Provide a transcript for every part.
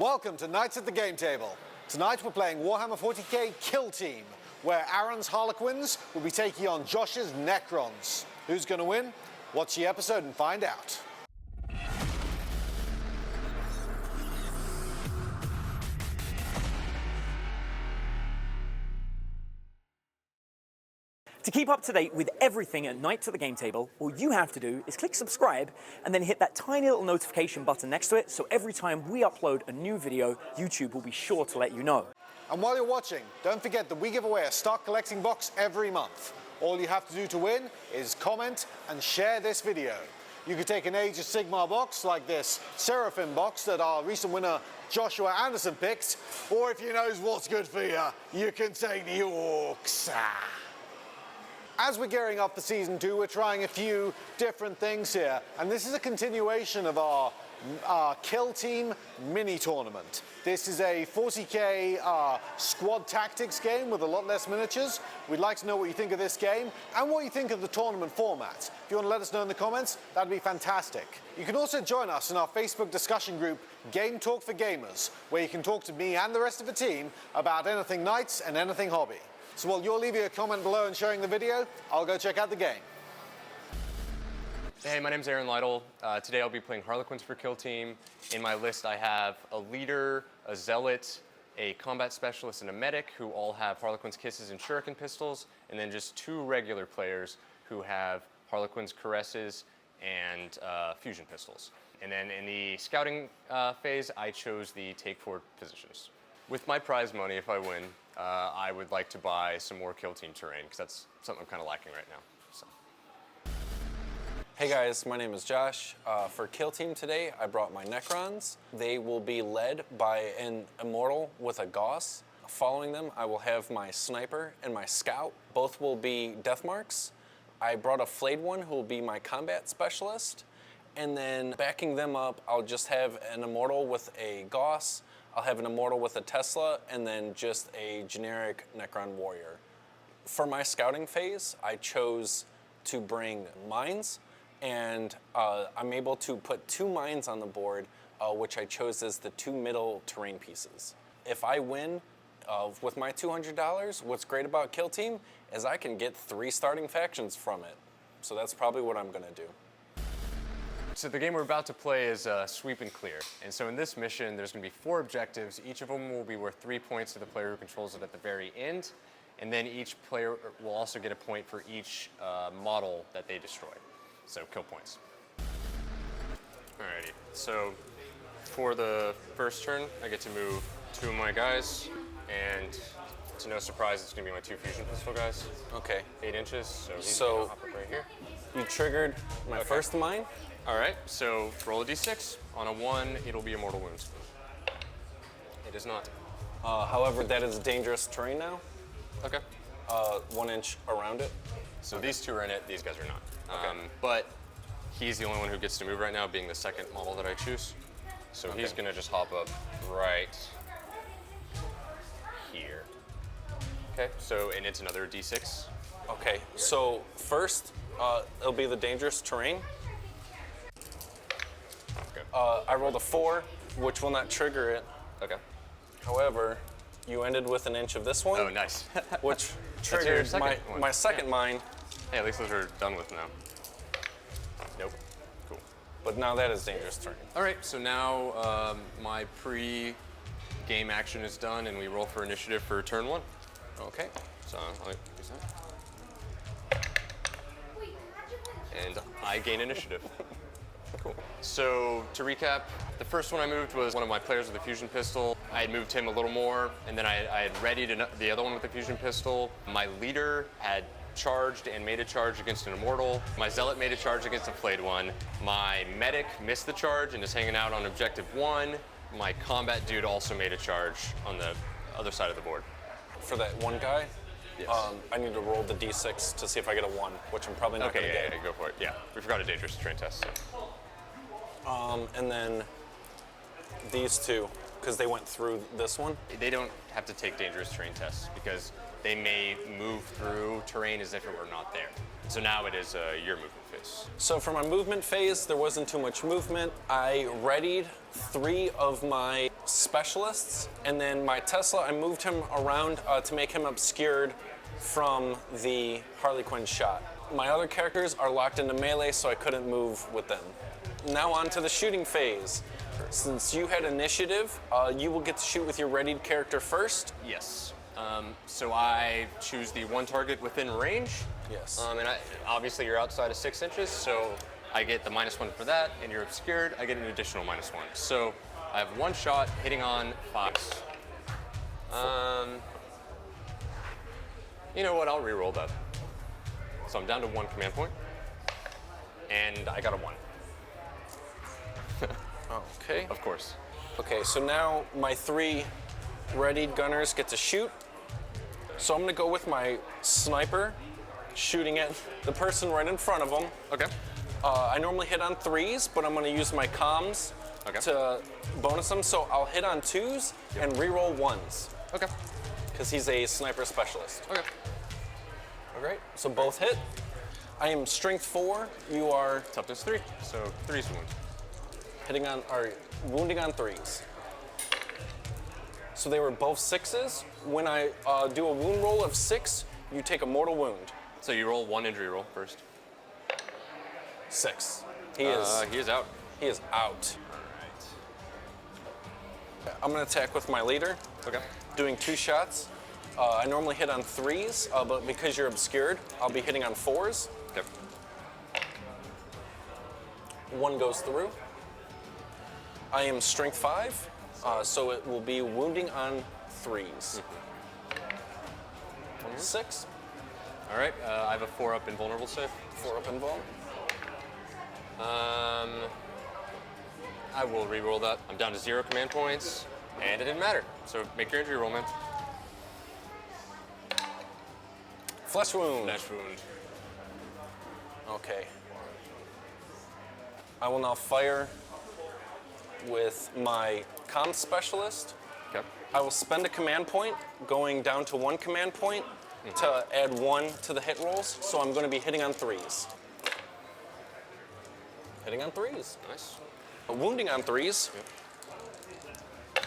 Welcome to Knights at the Game Table. Tonight we're playing Warhammer 40k Killteam, where Aaron's Harlequins will be taking on Josh's Necrons. Who's going to win? Watch the episode and find out. To keep up to date with everything at Knights at the Game Table, all you have to do is click subscribe and then hit that tiny little notification button next to it, so every time we upload a new video, YouTube will be sure to let you know. And while you're watching, don't forget that we give away a stock collecting box every month. All you have to do to win is comment and share this video. You could take an Age of Sigmar box like this Seraphim box that our recent winner Joshua Anderson picked, or if you knows what's good for you, you can take the Orcs. As we're gearing up for Season 2, we're trying a few different things here, and this is a continuation of our Killteam mini tournament. This is a 40k squad tactics game with a lot less miniatures. We'd like to know what you think of this game and what you think of the tournament format. If you want to let us know in the comments, that'd be fantastic. You can also join us in our Facebook discussion group, Game Talk for Gamers, where you can talk to me and the rest of the team about anything Knights and anything hobby. So while you're leaving a comment below and sharing the video, I'll go check out the game. Hey, my name's Aaron Lytle. Today I'll be playing Harlequins for Killteam. In my list I have a leader, a zealot, a combat specialist, and a medic who all have Harlequins kisses and shuriken pistols, and then just 2 regular players who have Harlequins caresses and fusion pistols. And then in the scouting phase, I chose the take forward positions. With my prize money, if I win, I would like to buy some more Killteam terrain, because that's something I'm kind of lacking right now. So. Hey guys, my name is Josh. For Killteam today, I brought my Necrons. They will be led by an Immortal with a Gauss. Following them, I will have my Sniper and my Scout. Both will be Death Marks. I brought a Flayed one who will be my Combat Specialist. And then backing them up, I'll just have an Immortal with a Gauss. I'll have an Immortal with a Tesla, and then just a generic Necron Warrior. For my scouting phase, I chose to bring mines, and I'm able to put 2 mines on the board, which I chose as the 2 middle terrain pieces. If I win with my $200, what's great about Killteam is I can get 3 starting factions from it. So that's probably what I'm gonna do. So the game we're about to play is Sweep and Clear. And so in this mission, there's going to be 4 objectives. Each of them will be worth 3 points to the player who controls it at the very end. And then each player will also get a point for each model that they destroy. So kill points. Alrighty, so for the first turn, I get to move 2 of my guys. And to no surprise, it's going to be my 2 fusion pistol guys. Okay. 8 inches, so he's going to hop up right here. You triggered my first mine. All right, so roll a d6. On a 1, it'll be a mortal wound. It is not. However, that is dangerous terrain now. Okay. 1 inch around it. So these 2 are in it, these guys are not. Okay. But he's the only one who gets to move right now, being the second model that I choose. So he's gonna just hop up right here. Okay, so, and it's another d6. Okay, so first, it'll be the dangerous terrain. I rolled a 4, which will not trigger it. Okay. However, you ended with an inch of this one. Oh, nice. Which triggered my second yeah. mine. Hey, at least those are done with now. Nope. Cool. But now that is dangerous terrain. All right, so now my pre-game action is done, and we roll for initiative for turn 1. Okay. So I'll use that. And I gain initiative. Cool. So to recap, the first one I moved was one of my players with a fusion pistol. I had moved him a little more, and then I had readied the other one with a fusion pistol. My leader had charged and made a charge against an Immortal. My zealot made a charge against a Flayed one. My medic missed the charge and is hanging out on objective 1. My combat dude also made a charge on the other side of the board. For that one guy, yes. I need to roll the d6 to see if I get a 1, which I'm probably not going to get. Yeah, go for it. Yeah, we forgot a dangerous terrain test. So. And then these 2, because they went through this one. They don't have to take dangerous terrain tests because they may move through terrain as if it were not there. So now it is your movement phase. So for my movement phase, there wasn't too much movement. I readied 3 of my specialists, and then my Tesla, I moved him around to make him obscured from the Harlequin shot. My other characters are locked into melee, so I couldn't move with them. Now on to the shooting phase. Since you had initiative, you will get to shoot with your readied character first. Yes. So I choose the one target within range. Yes. And obviously you're outside of 6 inches, so I get the -1 for that, and you're obscured, I get an additional -1. So I have one shot hitting on 5s. You know what, I'll re-roll that. So I'm down to 1 command point, and I got a 1. Okay. Of course. Okay, so now my 3 readied gunners get to shoot. So I'm gonna go with my sniper, shooting at the person right in front of them. Okay. I normally hit on 3s, but I'm gonna use my comms to bonus them. So I'll hit on 2s and re-roll 1s. Okay. Because he's a sniper specialist. Okay. All right, so both hit. I am strength 4. You are Toughness 3, so 3's wound. wounding on 3s. So they were both 6s. When I do a wound roll of 6, you take a mortal wound. So you roll 1 injury roll first. 6. He is out. He is out. All I'm gonna attack with my leader, right. Okay. doing 2 shots. I normally hit on 3s, but because you're obscured, I'll be hitting on 4s. Okay. 1 goes through. I am strength 5, so it will be wounding on 3s. 6, All right. I have a 4-up invulnerable save. 4 up invuln. I will re-roll that. I'm down to 0 command points, and it didn't matter. So make your injury roll, man. Flesh wound. Flesh wound. Okay. I will now fire with my comm specialist. Okay. I will spend a command point, going down to 1 command point to add 1 to the hit rolls. So I'm going to be hitting on 3s. Hitting on 3s. Nice. Wounding on 3s. Yep.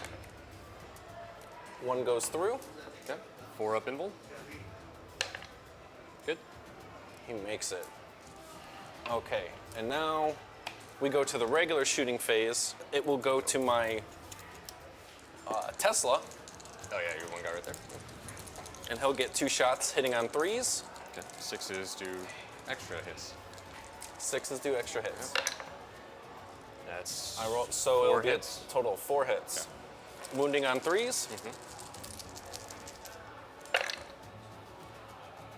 1 goes through. Okay. 4-up invul. Good. He makes it. Okay, and now we go to the regular shooting phase. It will go to my Tesla, Oh yeah, you're one guy right there. and he'll get 2 shots hitting on 3s. Okay. 6s do extra hits. 6s do extra hits. That's I roll, so 4 it'll be hits. a total of 4 hits. Wounding on 3s.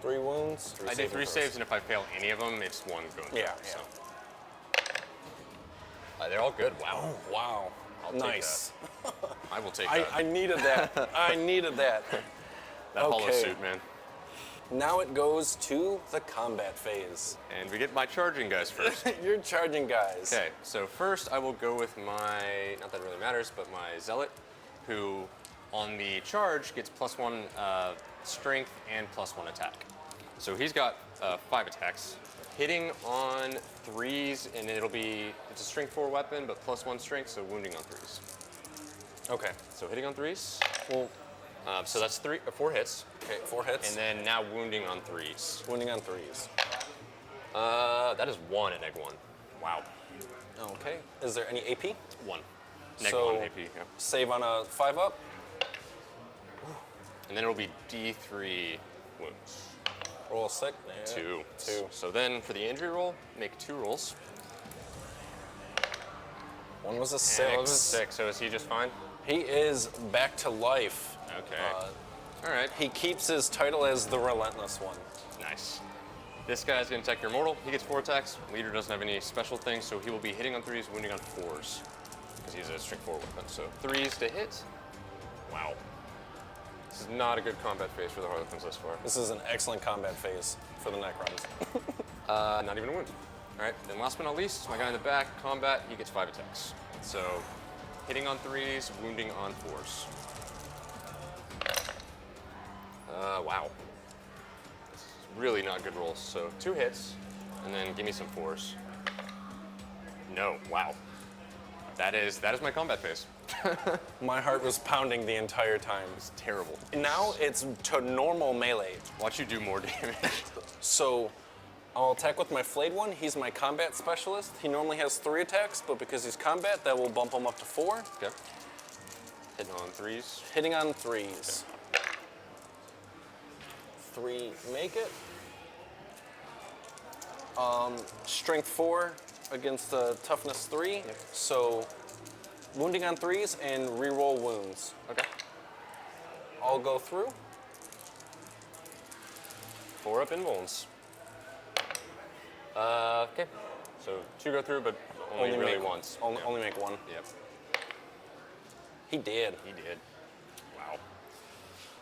3 wounds. I did 3 saves, and if I fail any of them, it's 1 going through. Yeah, So. They're all good. Wow. Oh, wow. I'll take Nice. I will take I that. needed that. I needed that. That hollow okay. suit, man. Now it goes to the combat phase. And we get my charging guys first. You're charging guys. Okay, so first I will go with my, not that it really matters, but my Zealot, who on the charge gets +1 strength and +1 attack. So he's got 5 attacks. Hitting on 3s, and it's a strength 4 weapon, but +1 strength, so wounding on 3s. Okay. So hitting on 3s. Well, So that's 4 hits. okay, 4 hits. And then now wounding on 3s. Wounding on 3s. That is 1 at neg 1. Wow. Okay. Is there any AP? 1. Neg So- 1 AP, yeah. Save on a 5 up. And then it'll be D3 wounds. Roll a 6. 2. 2. So then for the injury roll, make 2 rolls. 1 was a 6. And one was a 6, so is he just fine? He is back to life. Okay. All right. He keeps his title as the Relentless One. Nice. This guy's gonna attack your mortal. He gets 4 attacks. Leader doesn't have any special things, so he will be hitting on 3s, wounding on 4s. Because he's a strength 4 weapon. So 3s to hit. Wow. This is not a good combat phase for the Harlequins thus far. This is an excellent combat phase for the Necrons. Not even a wound. All right, then last but not least, my guy in the back, combat, he gets 5 attacks. So hitting on 3s, wounding on 4s. Wow. This is really not good rolls. So 2 hits, and then give me some 4s. No, wow. That is my combat phase. My heart was pounding the entire time. It's terrible. Now it's to normal melee. Watch you do more damage. So I'll attack with my flayed one. He's my combat specialist. He normally has 3 attacks, but because he's combat, that will bump him up to 4. Okay. Hitting on 3s. Hitting on 3s. Okay. 3 make it. Strength 4 against toughness 3. Yep. So wounding on 3s and reroll wounds. Okay. I'll go through. 4 up in wounds. Okay. So 2 go through, but only really make once. Only make 1. Yep. He did. He did. Wow.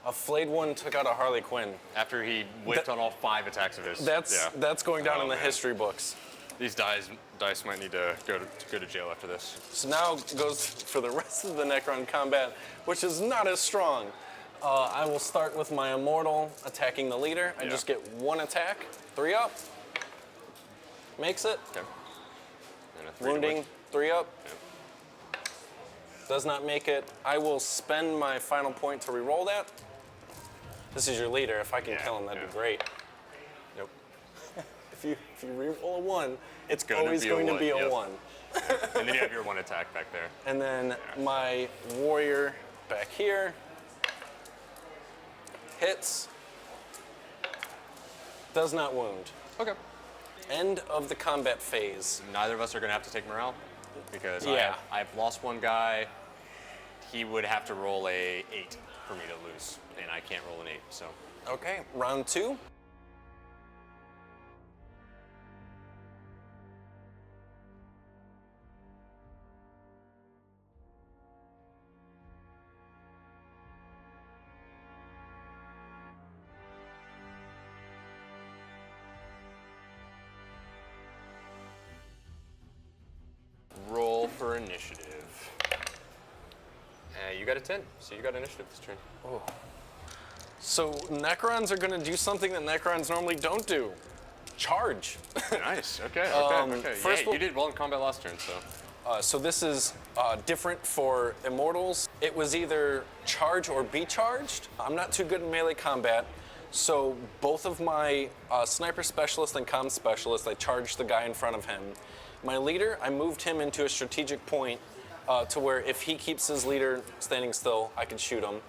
A flayed one took out a Harlequin. After he whipped on all 5 attacks of his. That's going down in the man. history books. These dice might need to go to jail after this. So now goes for the rest of the Necron combat, which is not as strong. I will start with my Immortal attacking the leader. I just get 1 attack, 3 up. Makes it. Okay. And a 3 to Wounding, wound. 3 up. Yep. Does not make it. I will spend my final point to reroll that. This is your leader. If I can kill him, that'd be great. Nope. If you reroll a 1, it's gonna always be a going to 1, be a yep. 1. And then you have your 1 attack back there. And then my warrior back here hits. Does not wound. Okay. End of the combat phase. Neither of us are going to have to take morale because Yeah. I've lost 1 guy. He would have to roll a 8 for me to lose, and I can't roll an 8. So Okay, round 2. roll for initiative. You got a 10, so you got initiative this turn. So Necrons are going to do something that Necrons normally don't do. Charge. Nice. Okay. first You did well in combat last turn, so. So this is different for Immortals. It was either charge or be charged. I'm not too good in melee combat, so both of my sniper specialist and comm specialist, I charged the guy in front of him. My leader, I moved him into a strategic point to where if he keeps his leader standing still, I can shoot him.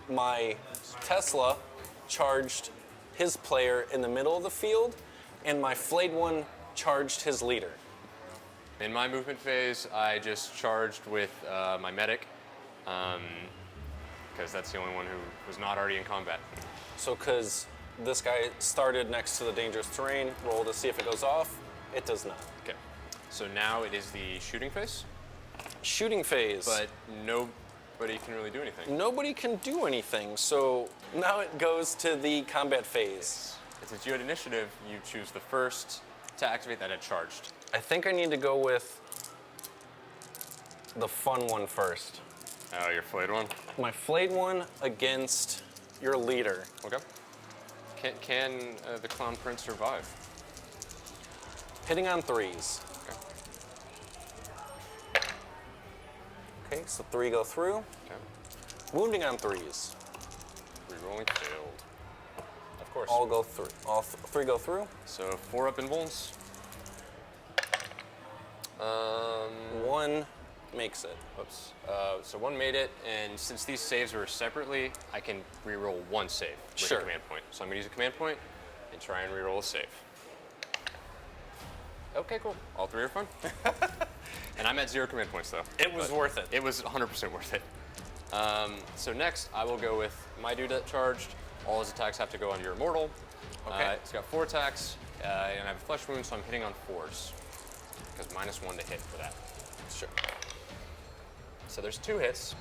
My Tesla charged his player in the middle of the field, and my flayed one charged his leader. In my movement phase, I just charged with my medic, because that's the only one who was not already in combat. So because this guy started next to the dangerous terrain, roll to see if it goes off, it does not. Okay. So now it is the shooting phase, Shooting phase. but nobody can really do anything. Nobody can do anything, so now it goes to the combat phase. Since you had initiative, you choose the first to activate that had charged. I think I need to go with the fun one first. Oh, your flayed one? My flayed one against your leader. Okay. Can the Clown Prince survive? Hitting on 3s. Okay. Okay, so 3 go through. Okay. Wounding on 3s. Rerolling failed. Of course. All go through. All 3 go through. So 4 up in wounds. 1 makes it. Whoops. So 1 made it, and since these saves were separately, I can reroll 1 save with Sure. a command point. So I'm gonna use a command point and try and reroll a save. Okay, cool. All 3 are fun. And I'm at 0 command points though. It was worth it. It was 100% worth it. So next, I will go with my dude that charged. All his attacks have to go on your immortal. Okay. He's got 4 attacks, and I have a flesh wound, so I'm hitting on 4s. Because -1 to hit for that. Sure. So there's 2 hits,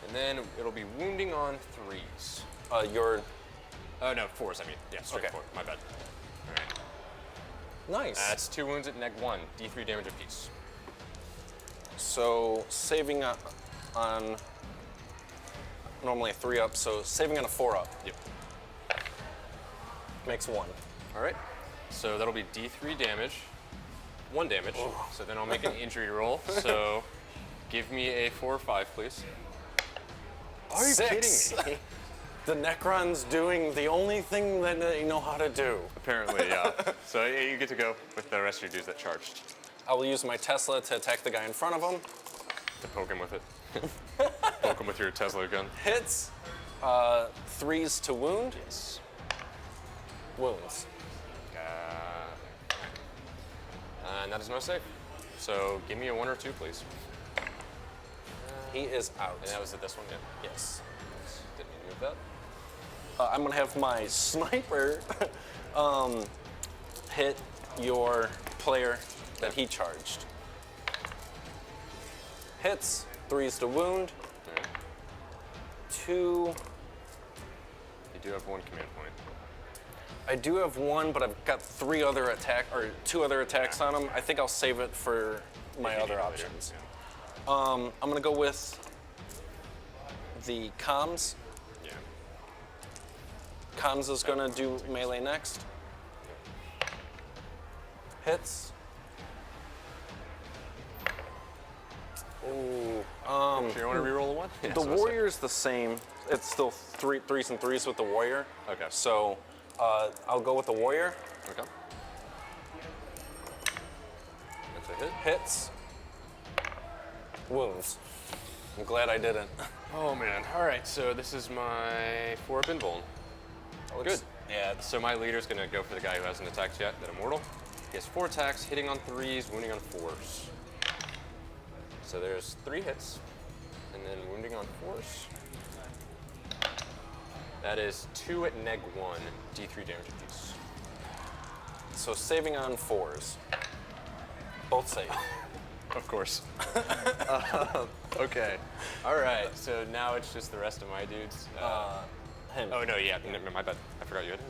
and then it'll be wounding on 3s. Your Oh no, 4s. I mean, yeah, straight Okay. 4. My bad. All right. nice. That's 2 wounds at neg 1. D3 damage apiece. So saving on normally a 3 up, so saving on a 4 up Yep. makes 1. All right. So that'll be D3 damage. 1 damage. So then I'll make an injury roll. So Give me a 4 or 5, please. Are you kidding me? The Necron's doing the only thing that they know how to do. Apparently, yeah. So you get to go with the rest of your dudes that charged. I will use my Tesla to attack the guy in front of him. To poke him with it. Poke him with your Tesla gun. Hits. 3s to wound. Yes. Wounds. And that is no save. So give me a 1 or 2, please. He is out. And that was this one, yeah. Yes. Didn't need to move that. I'm gonna have my sniper hit your player that he charged. Hits, 3s to wound. 2. You do have 1 command point. I do have 1, but I've got 2 other attacks on him. I think I'll save it for my other options. Yeah. I'm gonna go with the comms. Yeah. Comms is gonna do melee next. Hits. Ooh. So you want to reroll a 1? Yeah, The so warrior's the same. It's still 3s and 3s with the warrior. Okay. So I'll go with the warrior. Okay. That's a hit. Hits. Wounds. I'm glad I didn't. Oh man. All right. So this is my 4-up invuln. Good. Yeah. So my leader's gonna go for the guy who hasn't attacked yet, that immortal. He has 4 attacks, hitting on 3s, wounding on 4s. So there's 3 hits, and then wounding on 4s. That is 2 at neg 1, d3 damage apiece. So saving on 4s. Both save. Of course. Okay. All right. So now it's just the rest of my dudes. Him. Oh no, yeah. My bad. I forgot you had him.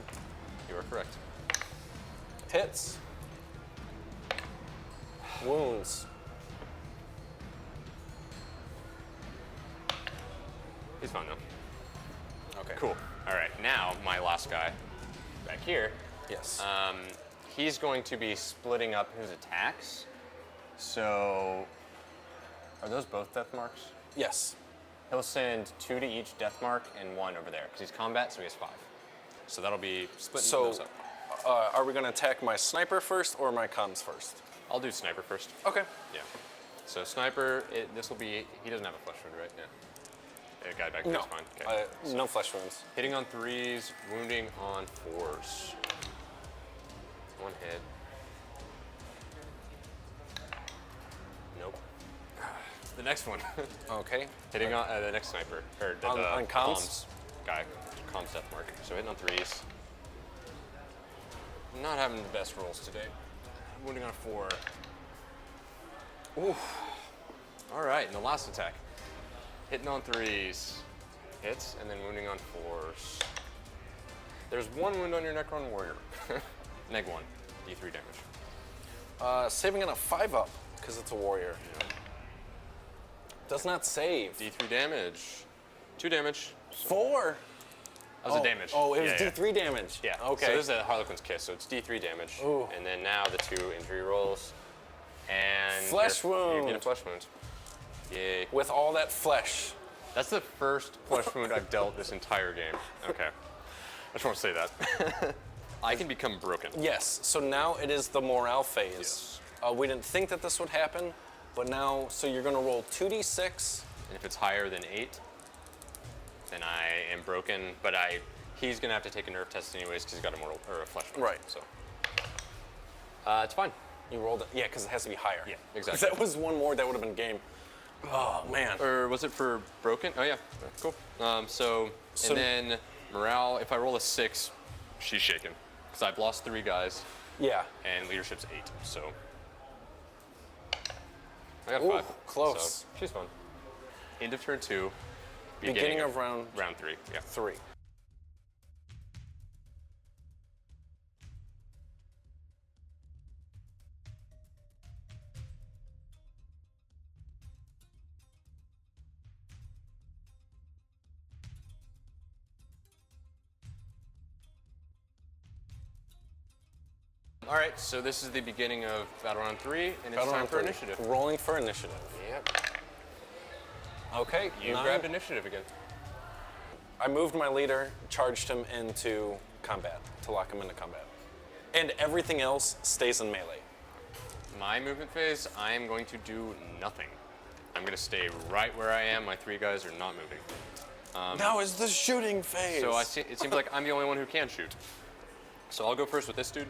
You are correct. Hits. Wounds. He's fine though. Okay. Cool. All right. Now my last guy, back here. Yes. He's going to be splitting up his attacks. So, are those both death marks? Yes. He'll send 2 to each death mark and 1 over there because he's combat, so he has 5. So that'll be splitting those So, up. are we gonna attack my sniper first or my comms first? I'll do sniper first. Okay. Yeah. So sniper, this will be. He doesn't have a flesh wound, right? Yeah. Guy back there No. is fine. Okay. No flesh wounds. Hitting on 3s, wounding on 4s. 1 hit. Nope. The next one. Okay. Hitting on the next sniper. Or the On comms? guy. Comms death mark. So hitting on 3s. Not having the best rolls today. Wounding on 4. Oof. All right, and the last attack. Hitting on 3s. Hits, and then wounding on 4s. There's 1 wound on your Necron Warrior. Neg 1, d3 damage. Saving on a 5-up because it's a warrior. Yeah. Does not save. D3 damage. 2 damage. 4. That was a damage. Oh, it was Yeah, yeah. D3 damage. Yeah. Okay. So this is a Harlequin's kiss, so it's D3 damage. Ooh. And then now the 2 injury rolls. And Flesh You wound. get a flesh wound. Yay. With all that flesh. That's the first flesh wound I've dealt this entire game. Okay. I just want to say that. I can become broken. Yes. So now it is the morale phase. Yes. We didn't think that this would happen, but now, so you're gonna roll 2d6. And if it's higher than 8, then I am broken. But he's gonna have to take a nerve test anyways because he's got a mortal or a flesh wound. Right. So it's fine. You rolled it. Yeah, because it has to be higher. Yeah, 'Cause exactly. that was 1 more, that would have been game. Oh man. Or was it for broken? Oh yeah, cool. So and then morale. If I roll a 6, she's shaken because I've lost 3 guys Yeah. and leadership's 8. So I got Ooh, 5. close. So she's fun. End of turn 2. Beginning of round 3. Yeah. 3. All right. So this is the beginning of battle round 3, and it's Battle time round for 3. initiative. Rolling for initiative. Yep. Okay, You 9. grabbed initiative again. I moved my leader, charged him into combat to lock him into combat. And everything else stays in melee. My movement phase, I am going to do nothing. I'm going to stay right where I am. My 3 guys are not moving. Now is the shooting phase. So it seems like I'm the only one who can shoot. So I'll go first with this dude,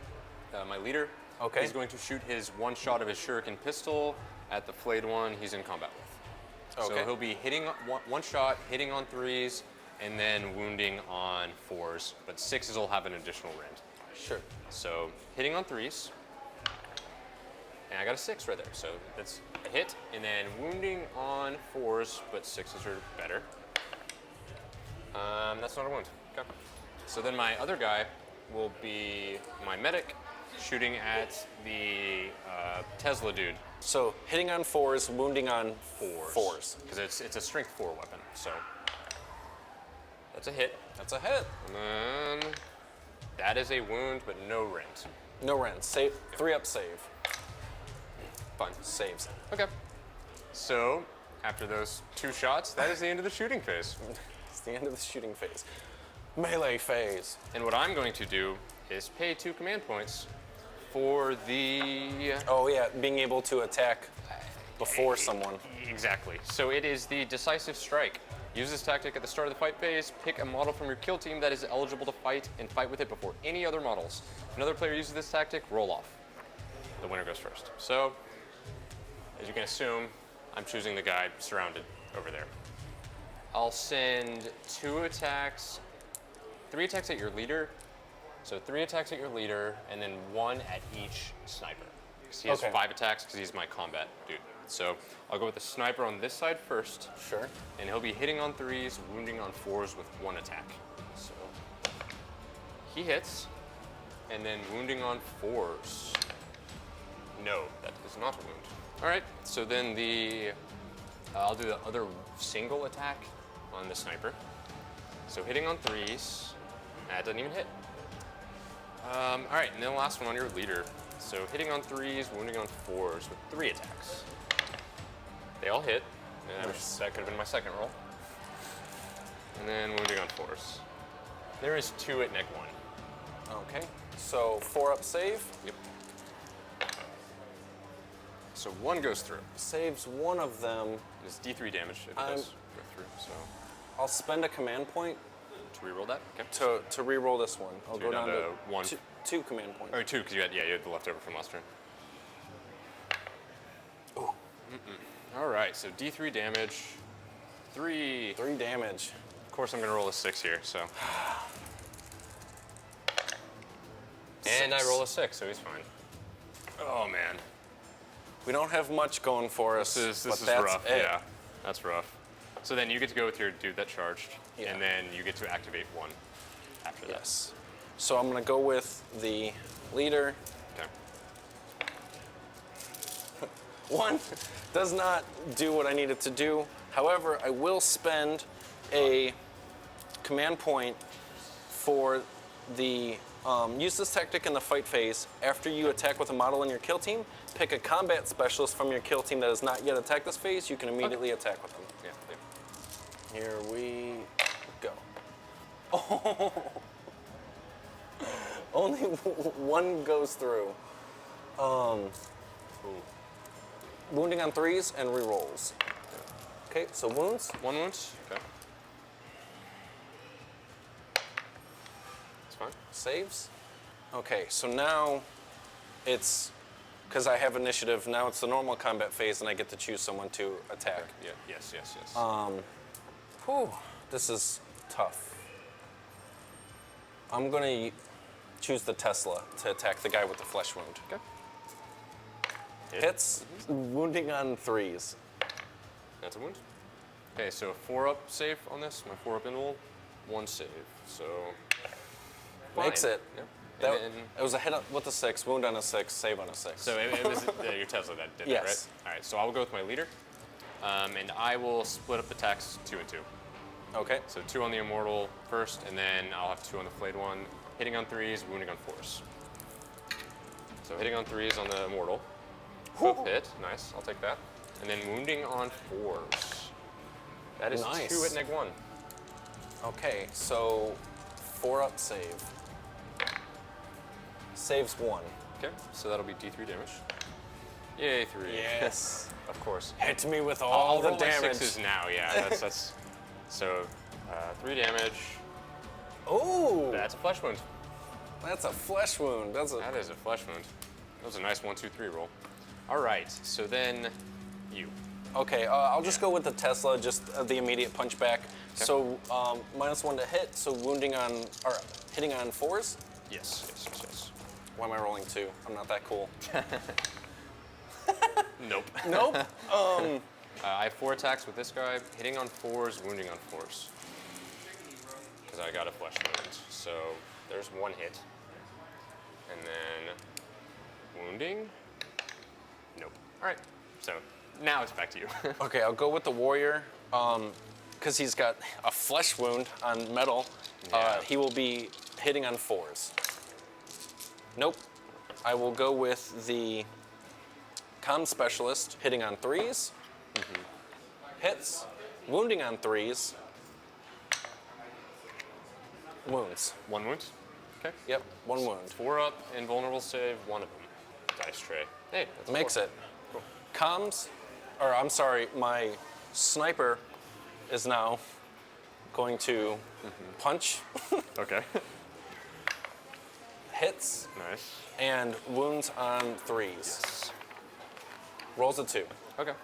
my leader. Okay. He's going to shoot his one shot of his shuriken pistol at the flayed one he's in combat with. Okay. So he'll be hitting one shot, hitting on 3s, and then wounding on 4s. But 6s will have an additional rend. Sure. So hitting on 3s, and I got a 6 right there. So that's a hit, and then wounding on 4s, but 6s are better. That's not a wound. Okay. So then my other guy will be my medic, shooting at the Tesla dude. So hitting on 4s, wounding on 4s. Because it's a strength 4 weapon. So that's a hit. That's a hit. And then that is a wound, but no rent. No rend. Save. 3-up save. Fine. Saves. Okay. So after those 2 shots, that is the end of the shooting phase. It's the end of the shooting phase. Melee phase. And what I'm going to do is pay 2 command points for the... Oh yeah, being able to attack before someone. Exactly. So it is the decisive strike. Use this tactic at the start of the fight phase. Pick a model from your kill team that is eligible to fight and fight with it before any other models. If another player uses this tactic, roll off. The winner goes first. So, as you can assume, I'm choosing the guy surrounded over there. I'll send 2 attacks, 3 attacks at your leader. So 3 attacks at your leader, and then 1 at each sniper. Because he has Okay. 5 attacks because he's my combat dude. So I'll go with the sniper on this side first. Sure. And he'll be hitting on 3s, wounding on 4s with 1 attack. So he hits, and then wounding on 4s. No, that is not a wound. All right, so then I'll do the other single attack on the sniper. So hitting on 3s, that doesn't even hit. All right, and then the last one on your leader. So hitting on 3s, wounding on 4s with 3 attacks. They all hit, and that could have been my second roll. And then wounding on 4s. There is 2 at neg 1. Okay. So 4-up save. Yep. So 1 goes through. Saves one of them. It's D3 damage if it does go through. So I'll spend a command point to reroll that. Okay. to re-roll this one. I'll So go you're down down to to 1. 2 command points. Or 2 because you had the leftover from last turn. Ooh. All right, so D3 damage. 3. 3 damage. Of course, I'm gonna roll a 6 here. So. And I roll a 6, so he's fine. Oh man. We don't have much going for us. This but is that's rough. it. Yeah, that's rough. So then you get to go with your dude that charged, Yeah. and then you get to activate 1 after that. Yes. So I'm gonna go with the leader. Okay. 1 does not do what I need it to do. However, I will spend a command point for the use this tactic in the fight phase. After you attack with a model in your kill team, pick a combat specialist from your kill team that has not yet attacked this phase. You can immediately attack with them. Yeah. Here we go. Oh. Only 1 goes through. Wounding on 3s and re-rolls. Okay, so wounds. 1 wound. Okay. That's fine. Saves. Okay, so now it's, because I have initiative, now it's the normal combat phase and I get to choose someone to attack. Yeah. Yes. Whew, this is tough. I'm gonna choose the Tesla to attack the guy with the flesh wound. Okay. Hits, wounding on 3s. That's a wound. Okay, so 4-up save on this. My 4-up in roll. 1 save. So. Makes fine. it. Yeah. That, And then, it was a hit with a 6, wound on a 6, save on a 6. so it was your Tesla that did Yes. that, right? All right. So I will go with my leader, and I will split up the attacks 2 and 2. Okay. So 2 on the immortal first, and then I'll have 2 on the flayed one. Hitting on 3s, wounding on 4s. So hitting on 3s on the immortal. Both hit. Nice. I'll take that. And then wounding on 4s. That is Nice. 2 at neg 1. Okay, so 4-up save. Saves 1. Okay, so that'll be D3 damage. Yay, 3. Yes. Of course. Hit me with I'll all the roll my damage. 6s now, yeah. That's so 3 damage. Oh, That's a flesh wound. that's a flesh wound. That is a flesh wound. That was a nice 1, 2, 3 roll. All right, so then you. Okay, I'll just go with the Tesla, just the immediate punchback. So -1 to hit, so wounding on, or hitting on 4s? Yes. Why am I rolling 2? I'm not that cool. Nope. Nope. I have 4 attacks with this guy, hitting on 4s, wounding on 4s. Because I got a flesh wound. So there's 1 hit. And then wounding? Nope. All right, so now it's back to you. Okay, I'll go with the warrior, because he's got a flesh wound on metal. Yeah. He will be hitting on 4s. Nope. I will go with the comm specialist, hitting on 3s. Hits, wounding on 3s. Wounds. 1 wound. Okay. Yep, 1 wound. 4 up, invulnerable save, 1 of them. Dice tray. Hey, that's Makes 4. it. Cool. Comms, or I'm sorry, my sniper is now going to punch, Okay. hits, Nice. and wounds on 3s. Rolls a 2. Okay.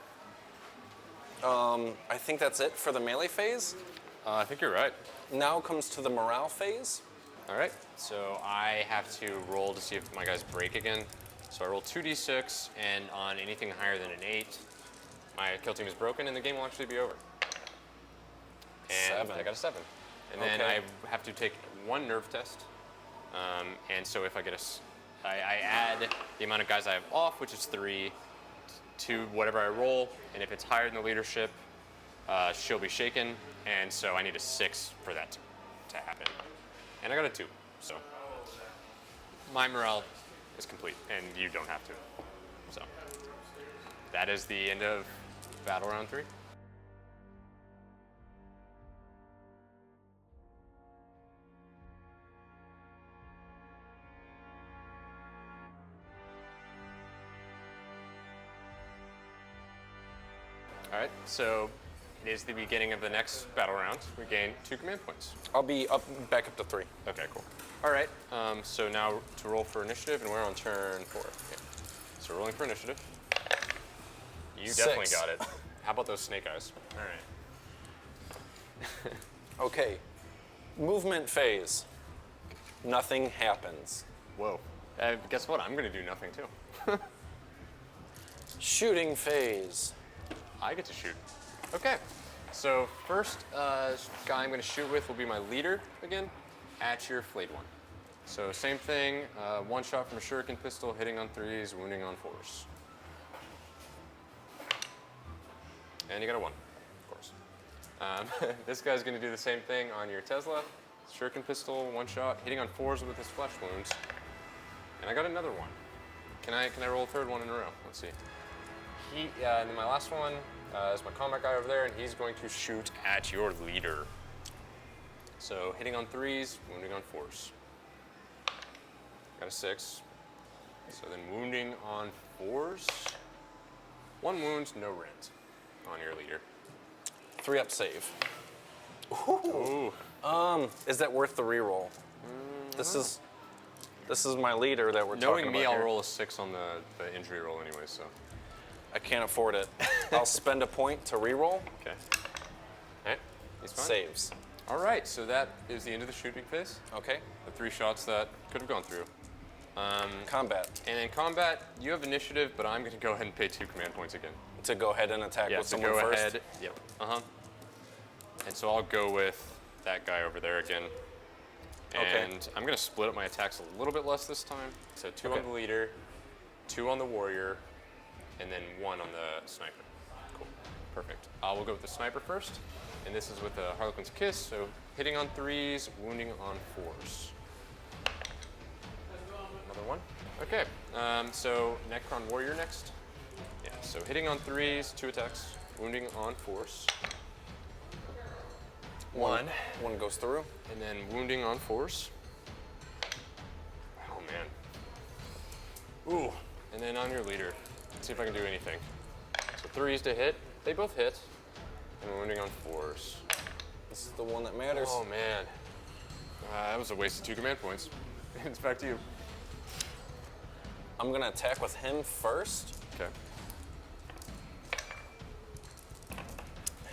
I think that's it for the melee phase. I think you're right. Now comes to the morale phase. All right, so I have to roll to see if my guys break again. So I roll 2d6, and on anything higher than an 8, my kill team is broken, and the game will actually be over. And 7. I got a 7. And then Okay. I have to take 1 nerve test. And so if I get I add the amount of guys I have off, which is 3, to whatever I roll, and if it's higher than the leadership, she'll be shaken, and so I need a 6 for that to happen. And I got a 2, so my morale is complete, and you don't have to. So that is the end of battle round 3. All right, so it is the beginning of the next battle round. We gain 2 command points. I'll be back up to 3. Okay, cool. All right, so now to roll for initiative, and we're on turn 4. Okay. So rolling for initiative. You definitely 6. got it. How about those snake eyes? All right. Okay. Movement phase. Nothing happens. Whoa. Guess what? I'm going to do nothing too. Shooting phase. I get to shoot. Okay. So first guy I'm going to shoot with will be my leader again at your flayed one. So same thing, 1 shot from a shuriken pistol, hitting on 3s, wounding on 4s. And you got a 1, of course. This guy's going to do the same thing on your Tesla. Shuriken pistol, 1 shot, hitting on 4s with his flesh wounds. And I got another 1. Can I roll a 3rd one in a row? Let's see. And then my last one is my combat guy over there, and he's going to shoot at your leader. So hitting on 3s, wounding on 4s. Got a 6. So then wounding on 4s. 1 wound, no rend on your leader. 3-up save. Ooh. Is that worth the reroll? This is my leader that we're talking Knowing about me, I'll here. roll a 6 on the injury roll anyway, so. I can't afford it. I'll spend a point to reroll. Okay. All right, he's fine. Saves. All right, so that is the end of the shooting phase. Okay. The 3 shots that could have gone through. Combat. And in combat, you have initiative, but I'm going to go ahead and pay 2 command points again. To go ahead and attack Yeah, with to someone go first. ahead. Yep. And so I'll go with that guy over there again. Okay. And I'm going to split up my attacks a little bit less this time. So 2 Okay. on the leader, 2 on the warrior, and then 1 on the sniper. Cool. Perfect. I will go with the sniper first. And this is with the Harlequin's Kiss, so hitting on 3s, wounding on 4s. Another 1. Okay. So Necron Warrior next. Yeah, so hitting on 3s, 2 attacks, wounding on 4s. One. One goes through. And then wounding on force. Oh man. Ooh. And then on your leader. Let's see if I can do anything. So 3s to hit. They both hit. And wounding on force. This is the one that matters. Oh man. That was a waste of 2 command points. It's back to you. I'm gonna attack with him first. Okay.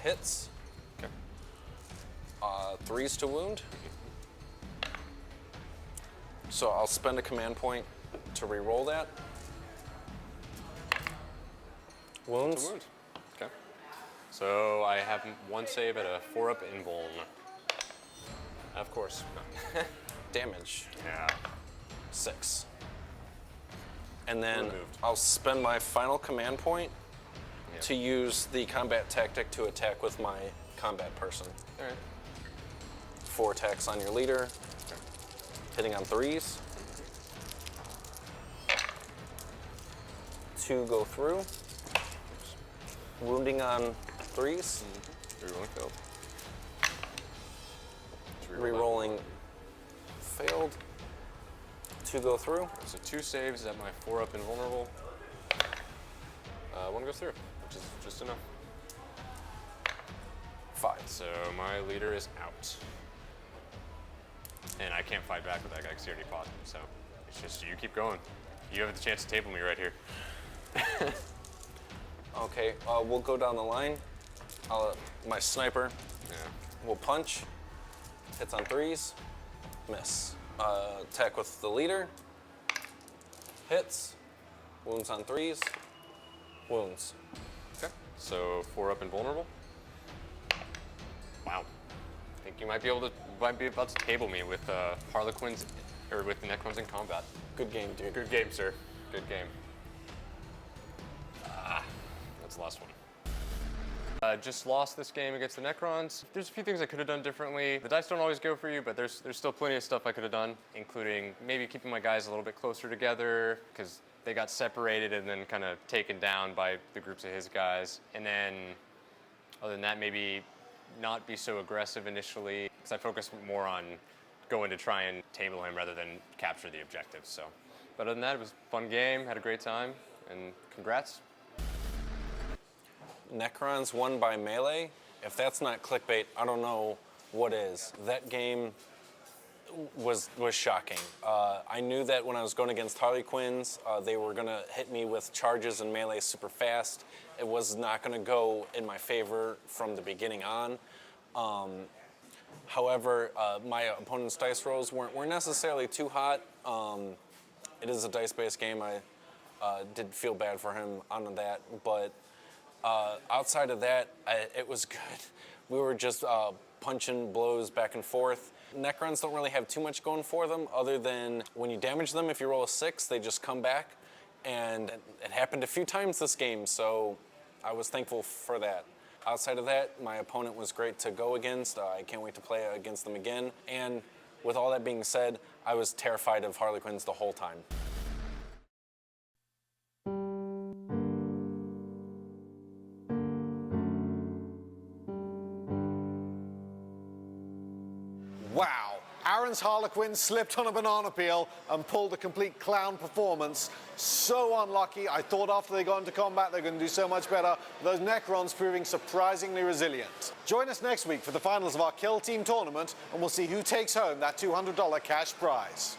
Hits. Okay. 3s to wound. So I'll spend a command point to re-roll that. Wounds. To wound. Okay. So I have 1 save at a 4-up invuln. Of course. Damage. Yeah. 6. And then Removed. I'll spend my final command point Yeah. to use the combat tactic to attack with my combat person. All right. 4 attacks on your leader, hitting on 3s. 2 go through, wounding on 3s, Rerolling failed. re-rolling failed. 2 go through. So 2 saves at my 4-up invulnerable. 1 goes through, which is just enough. 5. So my leader is out. And I can't fight back with that guy because he already fought. So it's just you keep going. You have the chance to table me right here. Okay, we'll go down the line. My sniper Yeah. will punch, hits on 3s, miss. Attack with the leader, hits, wounds on 3s, wounds. Okay. So 4-up invulnerable. Wow. I think you might be about to table me with Harlequins or with Necrons in combat. Good game, dude. Good game, sir. Good game. That's the last one. Just lost this game against the Necrons. There's a few things I could have done differently. The dice don't always go for you, but there's still plenty of stuff I could have done, including maybe keeping my guys a little bit closer together because they got separated and then kind of taken down by the groups of his guys. And then, other than that, maybe not be so aggressive initially because I focused more on going to try and table him rather than capture the objectives. So, but other than that, it was a fun game, had a great time, and congrats. Necrons won by melee. If that's not clickbait, I don't know what is. That game was shocking. I knew that when I was going against Harlequins, they were going to hit me with charges and melee super fast. It was not going to go in my favor from the beginning on. However, my opponent's dice rolls weren't necessarily too hot. It is a dice-based game. I did feel bad for him on that, but outside of that, it was good. We were just punching blows back and forth. Necrons don't really have too much going for them other than when you damage them, if you roll a 6, they just come back. And it happened a few times this game, so I was thankful for that. Outside of that, my opponent was great to go against. I can't wait to play against them again. And with all that being said, I was terrified of Harlequins the whole time. Wow, Aaron's Harlequins slipped on a banana peel and pulled a complete clown performance. So unlucky. I thought after they got into combat they're going to do so much better. Those Necrons proving surprisingly resilient. Join us next week for the finals of our Killteam Tournament and we'll see who takes home that $200 cash prize.